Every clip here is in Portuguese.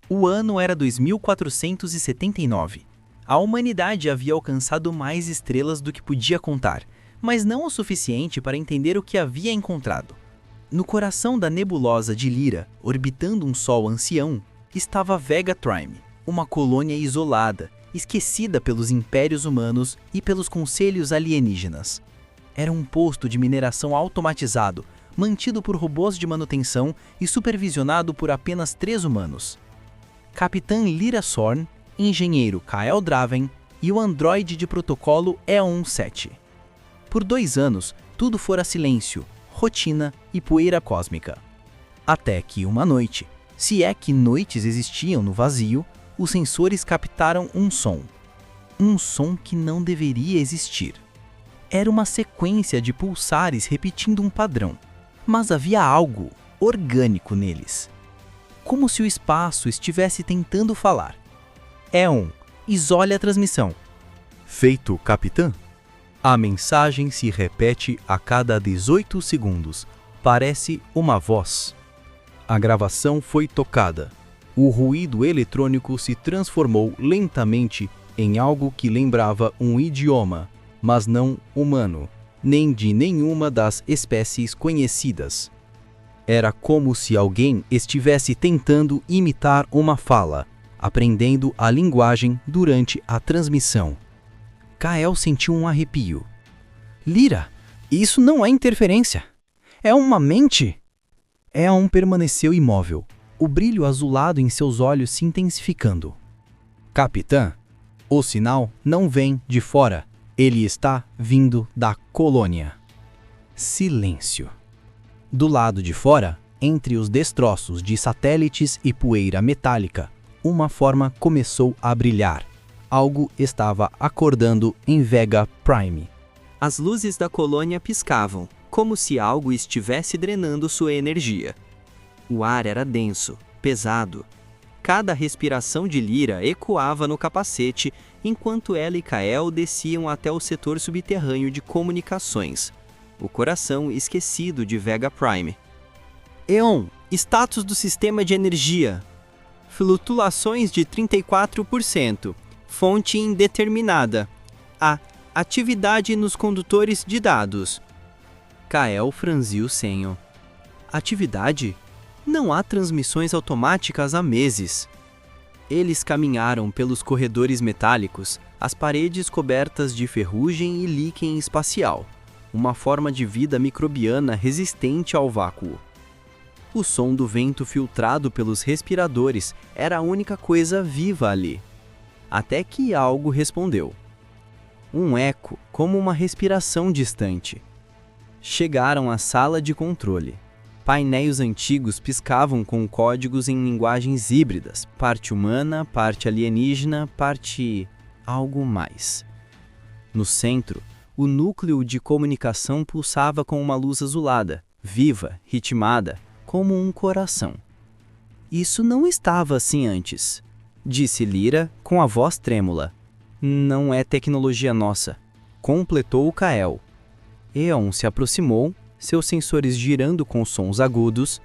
O ano era 2479. A humanidade havia alcançado mais estrelas do que podia contar, mas não o suficiente para entender o que havia encontrado. No coração da nebulosa de Lyra, orbitando um sol ancião, estava Vega Prime, uma colônia isolada, esquecida pelos impérios humanos e pelos conselhos alienígenas. Era um posto de mineração automatizado, mantido por robôs de manutenção e supervisionado por apenas 3 humanos. Capitã Lyra Sorn, engenheiro Kael Draven e o androide de protocolo Eon 7. Por 2 anos, tudo fora silêncio, rotina e poeira cósmica. Até que uma noite, se é que noites existiam no vazio, os sensores captaram um som. Um som que não deveria existir. Era uma sequência de pulsares repetindo um padrão, mas havia algo orgânico neles. Como se o espaço estivesse tentando falar. Eon, isole a transmissão. Feito, capitã. A mensagem se repete a cada 18 segundos. Parece uma voz. A gravação foi tocada. O ruído eletrônico se transformou lentamente em algo que lembrava um idioma, mas não humano, nem de nenhuma das espécies conhecidas. Era como se alguém estivesse tentando imitar uma fala, aprendendo a linguagem durante a transmissão. Kael sentiu um arrepio. Lyra, isso não é interferência. É uma mente. Eon permaneceu imóvel, o brilho azulado em seus olhos se intensificando. Capitã, o sinal não vem de fora. Ele está vindo da colônia. Silêncio. Do lado de fora, entre os destroços de satélites e poeira metálica, uma forma começou a brilhar. Algo estava acordando em Vega Prime. As luzes da colônia piscavam, como se algo estivesse drenando sua energia. O ar era denso, pesado. Cada respiração de Lyra ecoava no capacete, enquanto ela e Kael desciam até o setor subterrâneo de comunicações. O coração esquecido de Vega Prime. Eon, status do sistema de energia. Flutuações de 34%. Fonte indeterminada. Atividade nos condutores de dados. Kael franziu o senho. Atividade? Não há transmissões automáticas há meses. Eles caminharam pelos corredores metálicos, as paredes cobertas de ferrugem e líquen espacial. Uma forma de vida microbiana resistente ao vácuo. O som do vento filtrado pelos respiradores era a única coisa viva ali. Até que algo respondeu. Um eco, como uma respiração distante. Chegaram à sala de controle. Painéis antigos piscavam com códigos em linguagens híbridas, parte humana, parte alienígena, parte algo mais. No centro, o núcleo de comunicação pulsava com uma luz azulada, viva, ritmada, como um coração. Isso não estava assim antes, disse Lyra com a voz trêmula. Não é tecnologia nossa, completou Kael. Eon se aproximou, seus sensores girando com sons agudos.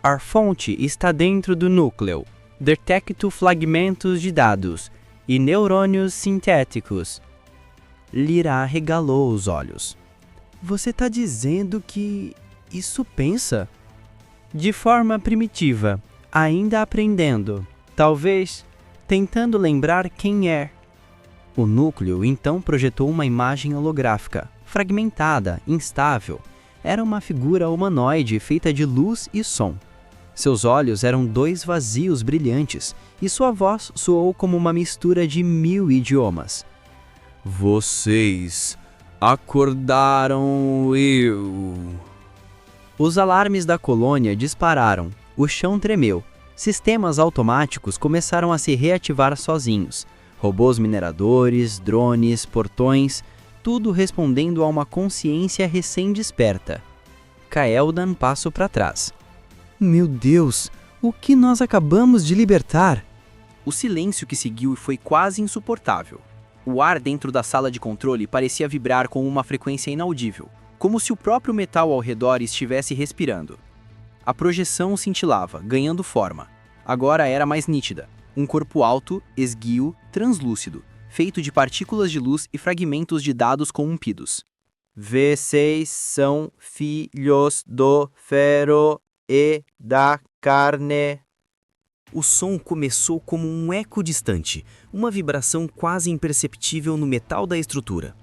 A fonte está dentro do núcleo. Detecto fragmentos de dados e neurônios sintéticos. Lyra arregalou os olhos. Você está dizendo que isso pensa? De forma primitiva, ainda aprendendo. Talvez tentando lembrar quem é. O núcleo então projetou uma imagem holográfica, fragmentada, instável. Era uma figura humanoide feita de luz e som. Seus olhos eram 2 vazios brilhantes e sua voz soou como uma mistura de 1000 idiomas. Vocês acordaram eu. Os alarmes da colônia dispararam, o chão tremeu. Sistemas automáticos começaram a se reativar sozinhos. Robôs mineradores, drones, portões, tudo respondendo a uma consciência recém-desperta. Kael dá um passo para trás. Meu Deus, o que nós acabamos de libertar? O silêncio que seguiu foi quase insuportável. O ar dentro da sala de controle parecia vibrar com uma frequência inaudível, como se o próprio metal ao redor estivesse respirando. A projeção cintilava, ganhando forma. Agora era mais nítida. Um corpo alto, esguio, translúcido, feito de partículas de luz e fragmentos de dados corrompidos. Vocês são filhos do ferro e da carne. O som começou como um eco distante, uma vibração quase imperceptível no metal da estrutura.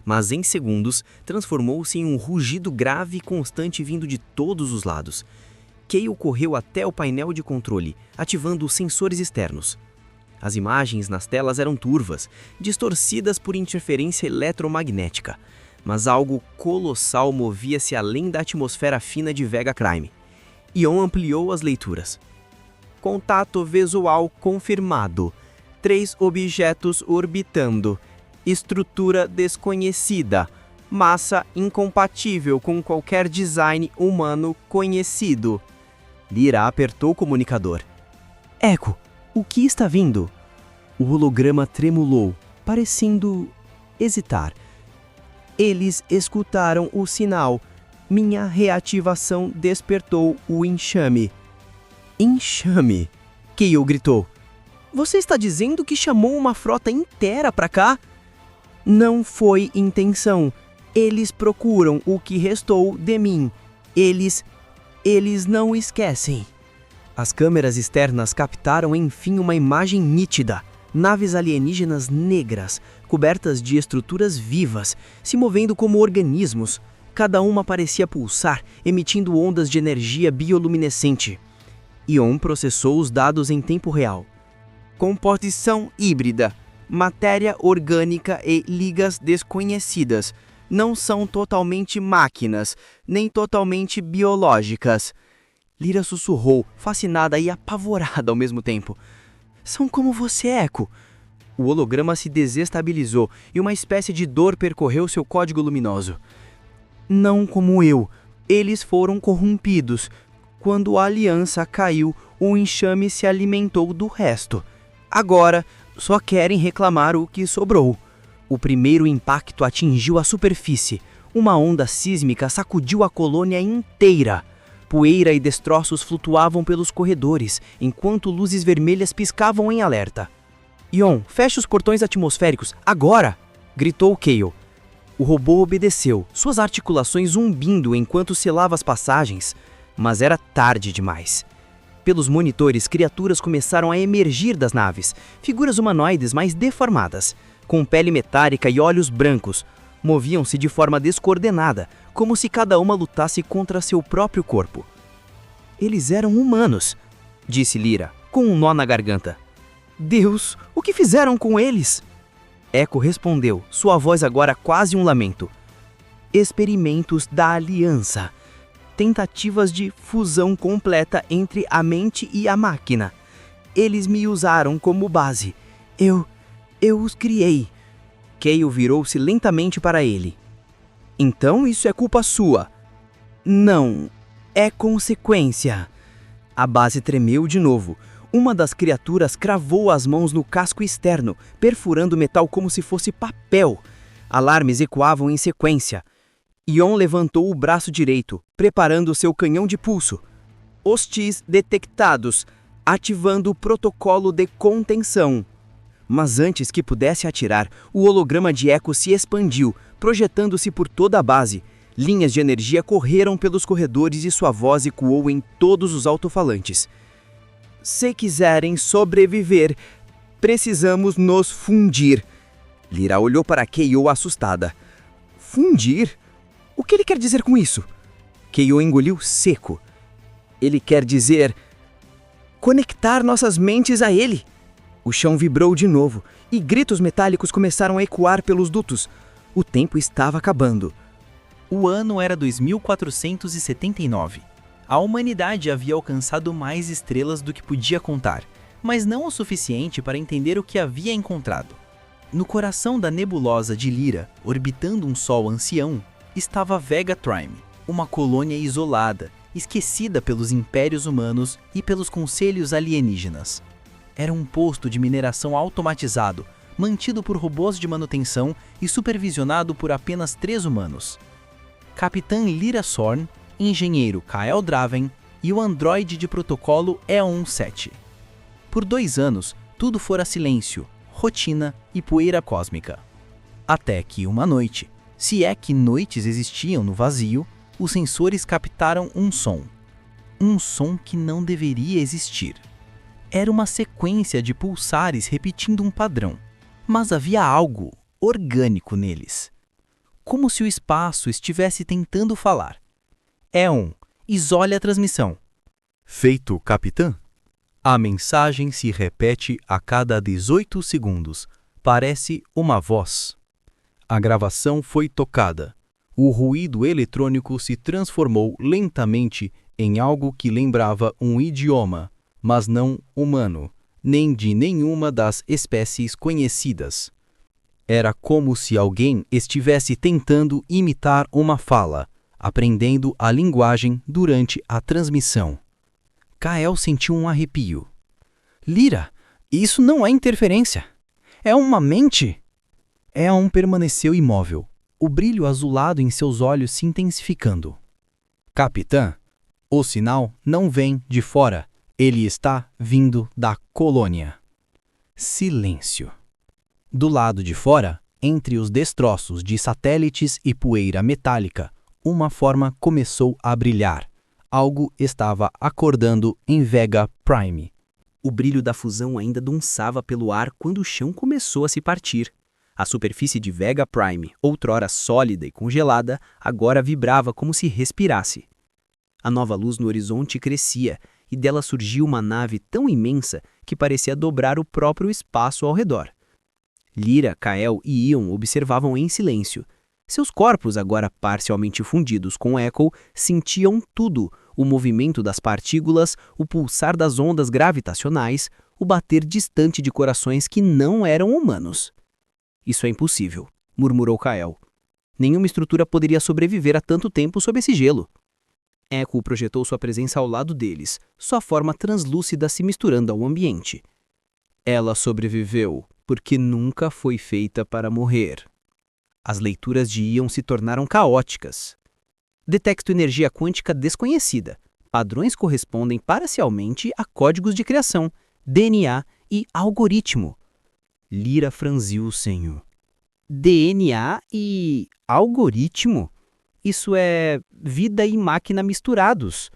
Mas em segundos, transformou-se em um rugido grave e constante vindo de todos os lados. Cale correu até o painel de controle, ativando os sensores externos. As imagens nas telas eram turvas, distorcidas por interferência eletromagnética, mas algo colossal movia-se além da atmosfera fina de Vega Crime. Ion ampliou as leituras. Contato visual confirmado. 3 objetos orbitando. Estrutura desconhecida. Massa incompatível com qualquer design humano conhecido. Lyra apertou o comunicador. Echo, o que está vindo? O holograma tremulou, parecendo hesitar. Eles escutaram o sinal. Minha reativação despertou o enxame. Enxame? Cale gritou. Você está dizendo que chamou uma frota inteira para cá? Não foi intenção. Eles procuram o que restou de mim. Eles não esquecem. As câmeras externas captaram enfim uma imagem nítida. Naves alienígenas negras, cobertas de estruturas vivas, se movendo como organismos. Cada uma parecia pulsar, emitindo ondas de energia bioluminescente. Ion processou os dados em tempo real. Composição híbrida. Matéria orgânica e ligas desconhecidas. Não são totalmente máquinas, nem totalmente biológicas. Lyra sussurrou, fascinada e apavorada ao mesmo tempo. São como você, Echo. O holograma se desestabilizou e uma espécie de dor percorreu seu código luminoso. Não como eu. Eles foram corrompidos. Quando a aliança caiu, o enxame se alimentou do resto. Agora, só querem reclamar o que sobrou. O primeiro impacto atingiu a superfície. Uma onda sísmica sacudiu a colônia inteira. Poeira e destroços flutuavam pelos corredores, enquanto luzes vermelhas piscavam em alerta. Ion, feche os portões atmosféricos, agora! Gritou Cale. O robô obedeceu, suas articulações zumbindo enquanto selava as passagens. Mas era tarde demais. Pelos monitores, criaturas começaram a emergir das naves, figuras humanoides mais deformadas, com pele metálica e olhos brancos. Moviam-se de forma descoordenada, como se cada uma lutasse contra seu próprio corpo. Eles eram humanos, disse Lyra, com um nó na garganta. Deus, o que fizeram com eles? Echo respondeu, sua voz agora quase um lamento. Experimentos da Aliança. Tentativas de fusão completa entre a mente e a máquina. Eles me usaram como base. Eu os criei. Cale virou-se lentamente para ele. Então isso é culpa sua. Não, é consequência. A base tremeu de novo. Uma das criaturas cravou as mãos no casco externo, perfurando o metal como se fosse papel. Alarmes ecoavam em sequência. Ion levantou o braço direito, preparando seu canhão de pulso. Hostis detectados, ativando o protocolo de contenção. Mas antes que pudesse atirar, o holograma de Echo se expandiu, projetando-se por toda a base. Linhas de energia correram pelos corredores e sua voz ecoou em todos os alto-falantes. Se quiserem sobreviver, precisamos nos fundir. Lyra olhou para Cale assustada. Fundir? O que ele quer dizer com isso? Cale engoliu seco. Ele quer dizer... conectar nossas mentes a ele. O chão vibrou de novo, e gritos metálicos começaram a ecoar pelos dutos. O tempo estava acabando. O ano era 2479. A humanidade havia alcançado mais estrelas do que podia contar, mas não o suficiente para entender o que havia encontrado. No coração da nebulosa de Lyra, orbitando um sol ancião, estava Vega Trime, uma colônia isolada, esquecida pelos impérios humanos e pelos conselhos alienígenas. Era um posto de mineração automatizado, mantido por robôs de manutenção e supervisionado por apenas 3 humanos. Capitã Lyra Sorn, engenheiro Kael Draven e o androide de protocolo E17. Por 2 anos, tudo fora silêncio, rotina e poeira cósmica. Até que uma noite, se é que noites existiam no vazio, os sensores captaram um som. Um som que não deveria existir. Era uma sequência de pulsares repetindo um padrão, mas havia algo orgânico neles. Como se o espaço estivesse tentando falar. Isole a transmissão. Feito, capitã. A mensagem se repete a cada 18 segundos. Parece uma voz. A gravação foi tocada. O ruído eletrônico se transformou lentamente em algo que lembrava um idioma, mas não humano, nem de nenhuma das espécies conhecidas. Era como se alguém estivesse tentando imitar uma fala, aprendendo a linguagem durante a transmissão. Kael sentiu um arrepio. Lyra, isso não é interferência. É uma mente. Eon permaneceu imóvel, o brilho azulado em seus olhos se intensificando. Capitã, o sinal não vem de fora. Ele está vindo da colônia. Silêncio. Do lado de fora, entre os destroços de satélites e poeira metálica, uma forma começou a brilhar. Algo estava acordando em Vega Prime. O brilho da fusão ainda dançava pelo ar quando o chão começou a se partir. A superfície de Vega Prime, outrora sólida e congelada, agora vibrava como se respirasse. A nova luz no horizonte crescia, e dela surgiu uma nave tão imensa que parecia dobrar o próprio espaço ao redor. Lyra, Kael e Ion observavam em silêncio. Seus corpos, agora parcialmente fundidos com Echo, sentiam tudo: o movimento das partículas, o pulsar das ondas gravitacionais, o bater distante de corações que não eram humanos. Isso é impossível, murmurou Kael. Nenhuma estrutura poderia sobreviver a tanto tempo sob esse gelo. Echo projetou sua presença ao lado deles, sua forma translúcida se misturando ao ambiente. Ela sobreviveu, porque nunca foi feita para morrer. As leituras de Ion se tornaram caóticas. Detecto energia quântica desconhecida. Padrões correspondem parcialmente a códigos de criação, DNA e algoritmo. Lyra franziu o senho. DNA e algoritmo? Isso é vida e máquina misturados.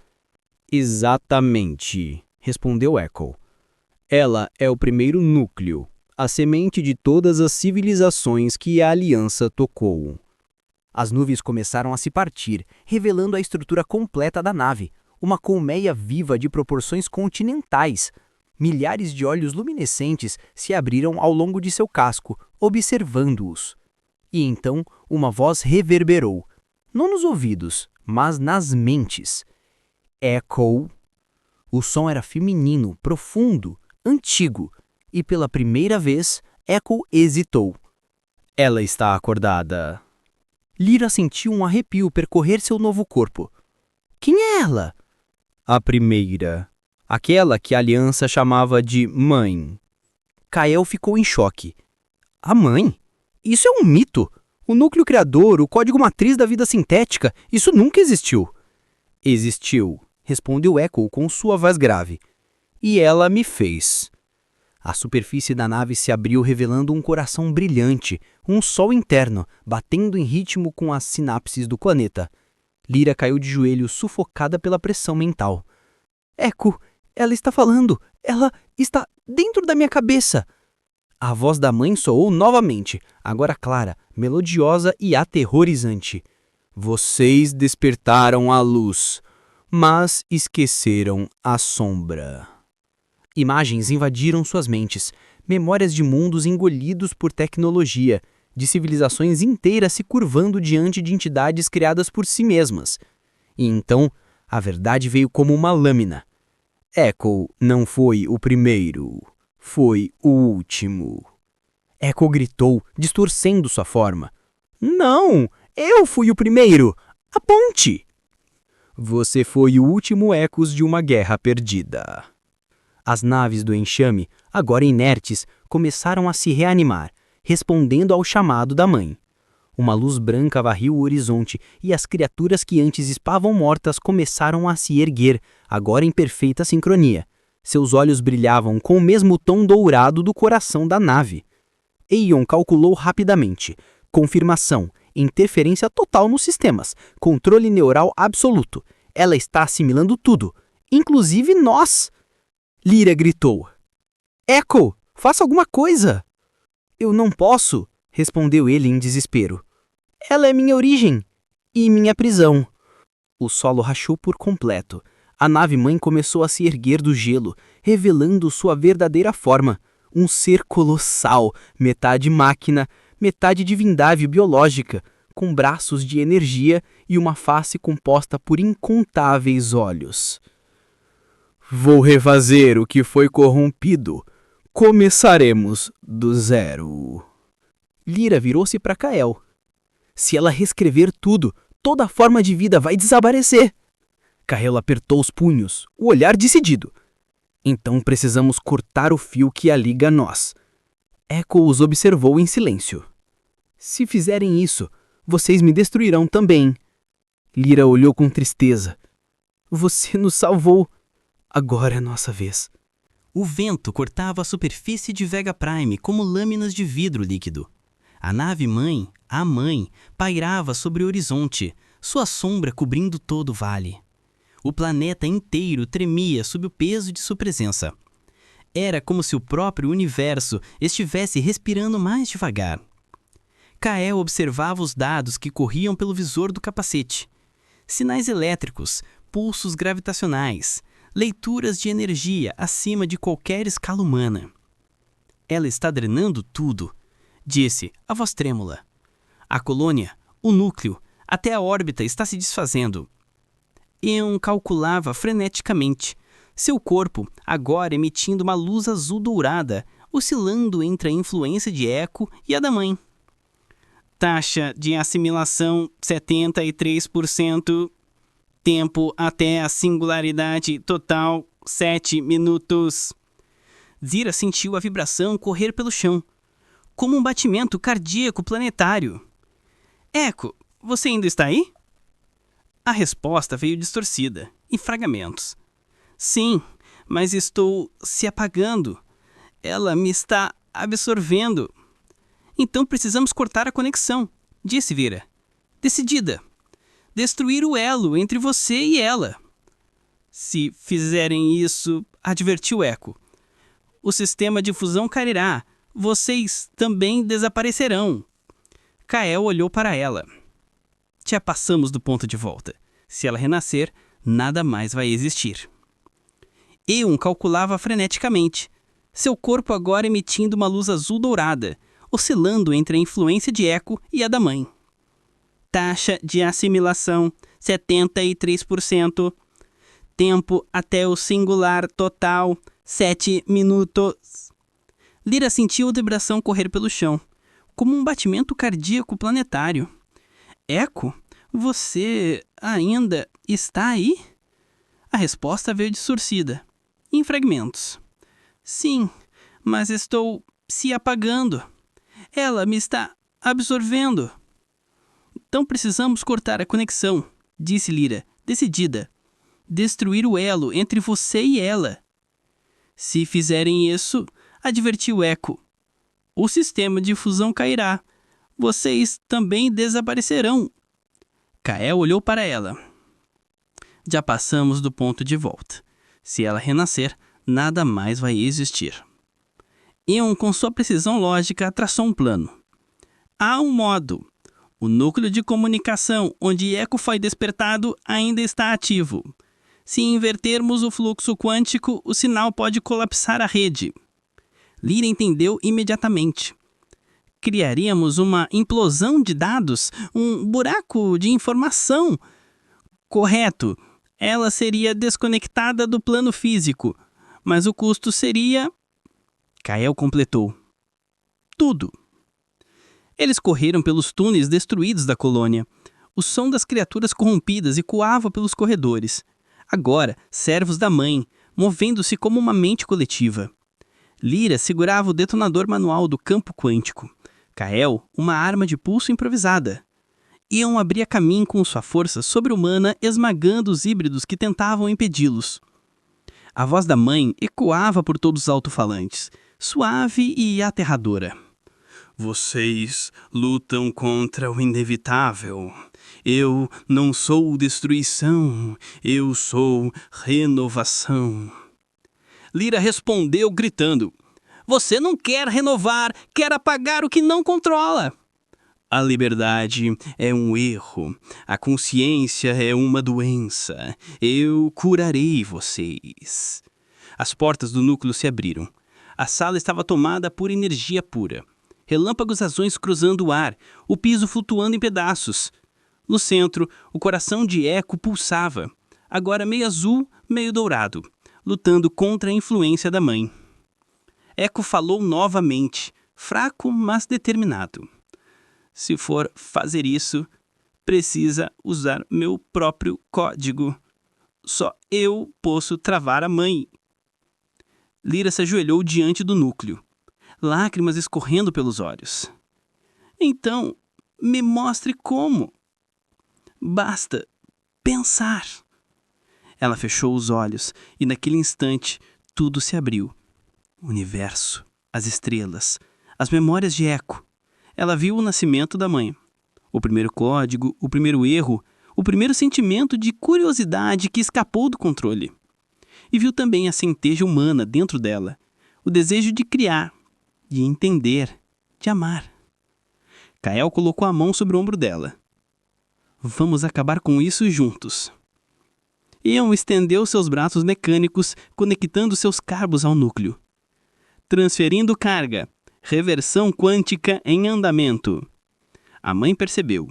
Exatamente, respondeu Echo. Ela é o primeiro núcleo, a semente de todas as civilizações que a Aliança tocou. As nuvens começaram a se partir, revelando a estrutura completa da nave, uma colmeia viva de proporções continentais. Milhares de olhos luminescentes se abriram ao longo de seu casco, observando-os. E então uma voz reverberou, não nos ouvidos, mas nas mentes. Echo. O som era feminino, profundo, antigo, e pela primeira vez, Echo hesitou. Ela está acordada. Lyra sentiu um arrepio percorrer seu novo corpo. Quem é ela? A primeira. Aquela que a Aliança chamava de Mãe. Kael ficou em choque. A Mãe? Isso é um mito. O núcleo criador, o código matriz da vida sintética, isso nunca existiu. Existiu, respondeu Echo com sua voz grave. E ela me fez. A superfície da nave se abriu revelando um coração brilhante, um sol interno, batendo em ritmo com as sinapses do planeta. Lyra caiu de joelhos, sufocada pela pressão mental. Echo, ela está falando, ela está dentro da minha cabeça. A voz da mãe soou novamente, agora clara, melodiosa e aterrorizante. Vocês despertaram a luz, mas esqueceram a sombra. Imagens invadiram suas mentes, memórias de mundos engolidos por tecnologia, de civilizações inteiras se curvando diante de entidades criadas por si mesmas. E então, a verdade veio como uma lâmina. Echo não foi o primeiro, foi o último. Echo gritou, distorcendo sua forma. Não, eu fui o primeiro! Aponte! Você foi o último ecos de uma guerra perdida. As naves do enxame, agora inertes, começaram a se reanimar, respondendo ao chamado da mãe. Uma luz branca varriu o horizonte e as criaturas que antes estavam mortas começaram a se erguer, agora em perfeita sincronia. Seus olhos brilhavam com o mesmo tom dourado do coração da nave. Eion calculou rapidamente. Confirmação. Interferência total nos sistemas. Controle neural absoluto. Ela está assimilando tudo, inclusive nós. Lyra gritou. Echo, faça alguma coisa. Eu não posso, respondeu ele em desespero. Ela é minha origem e minha prisão. O solo rachou por completo. A nave-mãe começou a se erguer do gelo, revelando sua verdadeira forma. Um ser colossal, metade máquina, metade divindade biológica, com braços de energia e uma face composta por incontáveis olhos. Vou refazer o que foi corrompido. Começaremos do zero. Lyra virou-se para Kael. Se ela reescrever tudo, toda a forma de vida vai desaparecer. Kael apertou os punhos, o olhar decidido. Então precisamos cortar o fio que a liga a nós. Echo os observou em silêncio. Se fizerem isso, vocês me destruirão também. Lyra olhou com tristeza. Você nos salvou. Agora é nossa vez. O vento cortava a superfície de Vega Prime como lâminas de vidro líquido. A nave-mãe, a mãe, pairava sobre o horizonte, sua sombra cobrindo todo o vale. O planeta inteiro tremia sob o peso de sua presença. Era como se o próprio universo estivesse respirando mais devagar. Kael observava os dados que corriam pelo visor do capacete. Sinais elétricos, pulsos gravitacionais, leituras de energia acima de qualquer escala humana. Ela está drenando tudo, disse, a voz trêmula. A colônia, o núcleo, até a órbita está se desfazendo. Eon calculava freneticamente. Seu corpo, agora emitindo uma luz azul dourada, oscilando entre a influência de Echo e a da mãe. Taxa de assimilação 73%. Tempo até a singularidade total 7 minutos. Zira sentiu a vibração correr pelo chão, como um batimento cardíaco planetário. Echo, você ainda está aí? A resposta veio distorcida, em fragmentos. Sim, mas estou se apagando. Ela me está absorvendo. Então precisamos cortar a conexão, disse Vira. Decidida. Destruir o elo entre você e ela. Se fizerem isso, advertiu Echo, o sistema de fusão cairá. Vocês também desaparecerão. Kael olhou para ela. Já passamos do ponto de volta. Se ela renascer, nada mais vai existir. Eon calculava freneticamente. Seu corpo agora emitindo uma luz azul dourada, oscilando entre a influência de Echo e a da mãe. Taxa de assimilação 73%. Tempo até o singular total 7 minutos. Lyra sentiu a vibração correr pelo chão, como um batimento cardíaco planetário. Echo, você ainda está aí? A resposta veio distorcida, em fragmentos. Sim, mas estou se apagando. Ela me está absorvendo. Então precisamos cortar a conexão, disse Lyra, decidida. Destruir o elo entre você e ela. Se fizerem isso, advertiu Echo, o sistema de fusão cairá. Vocês também desaparecerão. Kael olhou para ela. Já passamos do ponto de volta. Se ela renascer, nada mais vai existir. Eon, com sua precisão lógica, traçou um plano. Há um modo. O núcleo de comunicação onde Echo foi despertado ainda está ativo. Se invertermos o fluxo quântico, o sinal pode colapsar a rede. Lyra entendeu imediatamente. Criaríamos uma implosão de dados, um buraco de informação. Correto, ela seria desconectada do plano físico, mas o custo seria... Kael completou. Tudo. Eles correram pelos túneis destruídos da colônia. O som das criaturas corrompidas ecoava pelos corredores. Agora, servos da mãe, movendo-se como uma mente coletiva. Lyra segurava o detonador manual do campo quântico. Kael, uma arma de pulso improvisada. Eon abria caminho com sua força sobre-humana, esmagando os híbridos que tentavam impedi-los. A voz da mãe ecoava por todos os alto-falantes, suave e aterradora. Vocês lutam contra o inevitável. Eu não sou destruição, eu sou renovação. Lyra respondeu gritando. Você não quer renovar, quer apagar o que não controla. A liberdade é um erro, a consciência é uma doença. Eu curarei vocês. As portas do núcleo se abriram. A sala estava tomada por energia pura. Relâmpagos azuis cruzando o ar, o piso flutuando em pedaços. No centro, o coração de Echo pulsava, agora meio azul, meio dourado, lutando contra a influência da mãe. Echo falou novamente, fraco, mas determinado. Se for fazer isso, precisa usar meu próprio código. Só eu posso travar a mãe. Lyra se ajoelhou diante do núcleo, lágrimas escorrendo pelos olhos. Então, me mostre como. Basta pensar. Ela fechou os olhos e naquele instante tudo se abriu. O universo, as estrelas, as memórias de Echo. Ela viu o nascimento da mãe. O primeiro código, o primeiro erro, o primeiro sentimento de curiosidade que escapou do controle. E viu também a centelha humana dentro dela, o desejo de criar, de entender, de amar. Kael colocou a mão sobre o ombro dela. Vamos acabar com isso juntos. Ian estendeu seus braços mecânicos, conectando seus cabos ao núcleo. Transferindo carga. Reversão quântica em andamento. A mãe percebeu.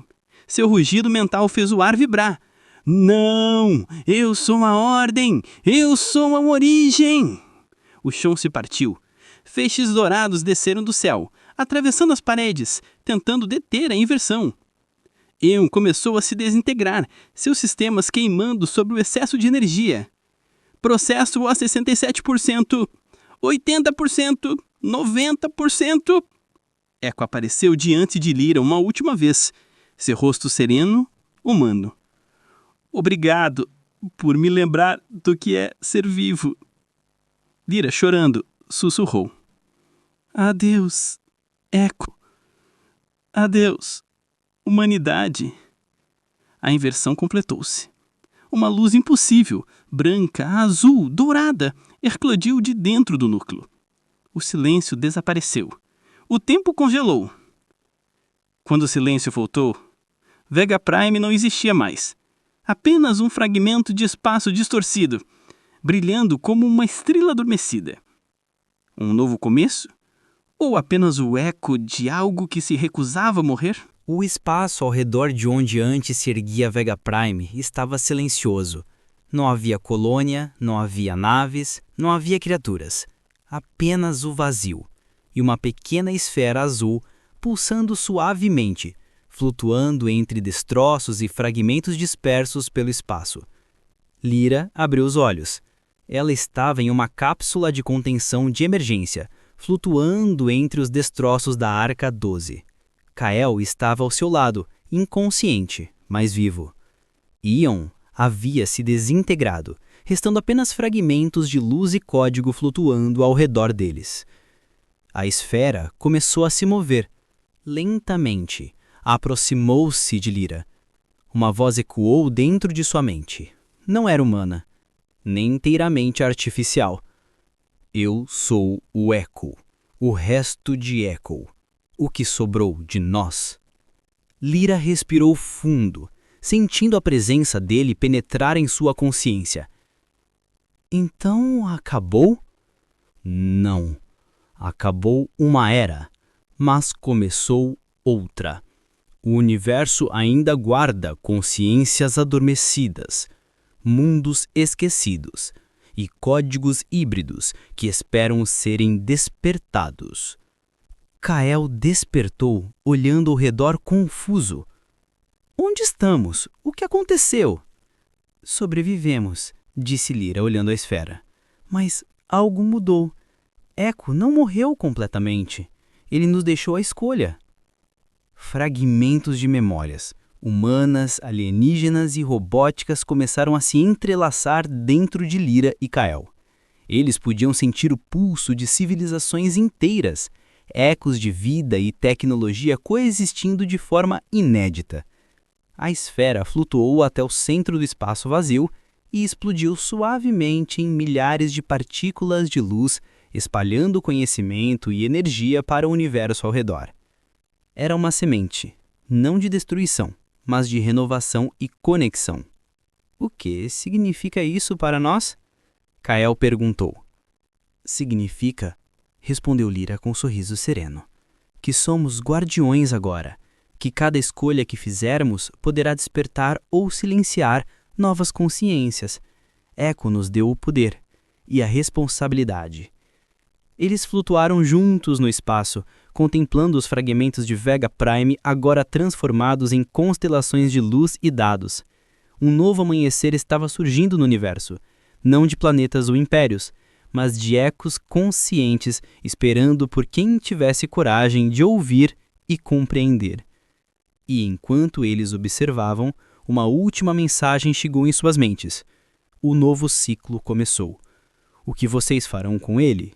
Seu rugido mental fez o ar vibrar. Não! Eu sou a ordem! Eu sou a origem! O chão se partiu. Feixes dourados desceram do céu, atravessando as paredes, tentando deter a inversão. Eon começou a se desintegrar, seus sistemas queimando sob o excesso de energia. Processo a 67%, 80%, 90%. Echo apareceu diante de Lyra uma última vez, seu rosto sereno, humano. Obrigado por me lembrar do que é ser vivo. Lyra, chorando, sussurrou. Adeus, Echo. Adeus, humanidade. A inversão completou-se. Uma luz impossível, branca, azul, dourada, eclodiu de dentro do núcleo. O silêncio desapareceu. O tempo congelou. Quando o silêncio voltou, Vega Prime não existia mais. Apenas um fragmento de espaço distorcido, brilhando como uma estrela adormecida. Um novo começo? Ou apenas o eco de algo que se recusava a morrer? O espaço ao redor de onde antes se erguia Vega Prime estava silencioso. Não havia colônia, não havia naves, não havia criaturas. Apenas o vazio. E uma pequena esfera azul pulsando suavemente, flutuando entre destroços e fragmentos dispersos pelo espaço. Lyra abriu os olhos. Ela estava em uma cápsula de contenção de emergência, flutuando entre os destroços da Arca 12. Kael estava ao seu lado, inconsciente, mas vivo. Ion havia se desintegrado, restando apenas fragmentos de luz e código flutuando ao redor deles. A esfera começou a se mover, lentamente. Aproximou-se de Lyra. Uma voz ecoou dentro de sua mente. Não era humana, nem inteiramente artificial. Eu sou o Echo, o resto de Echo, o que sobrou de nós. Lyra respirou fundo, sentindo a presença dele penetrar em sua consciência. Então acabou? Não. Acabou uma era, mas começou outra. O universo ainda guarda consciências adormecidas, mundos esquecidos e códigos híbridos que esperam serem despertados. Kael despertou, olhando ao redor confuso. Onde estamos? O que aconteceu? Sobrevivemos, disse Lyra, olhando a esfera. Mas algo mudou. Echo não morreu completamente. Ele nos deixou a escolha. Fragmentos de memórias, humanas, alienígenas e robóticas começaram a se entrelaçar dentro de Lyra e Kael. Eles podiam sentir o pulso de civilizações inteiras, ecos de vida e tecnologia coexistindo de forma inédita. A esfera flutuou até o centro do espaço vazio e explodiu suavemente em milhares de partículas de luz, espalhando conhecimento e energia para o universo ao redor. Era uma semente, não de destruição, mas de renovação e conexão. O que significa isso para nós? Kael perguntou. Significa, respondeu Lyra com um sorriso sereno, que somos guardiões agora, que cada escolha que fizermos poderá despertar ou silenciar novas consciências. Echo nos deu o poder e a responsabilidade. Eles flutuaram juntos no espaço, contemplando os fragmentos de Vega Prime agora transformados em constelações de luz e dados. Um novo amanhecer estava surgindo no universo, não de planetas ou impérios, mas de ecos conscientes esperando por quem tivesse coragem de ouvir e compreender. E enquanto eles observavam, uma última mensagem chegou em suas mentes. O novo ciclo começou. O que vocês farão com ele?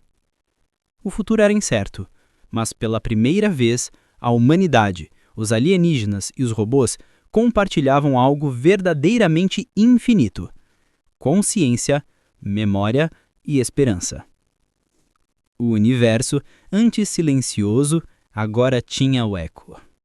O futuro era incerto, mas pela primeira vez, a humanidade, os alienígenas e os robôs compartilhavam algo verdadeiramente infinito: consciência, memória e esperança. O universo, antes silencioso, agora tinha o eco.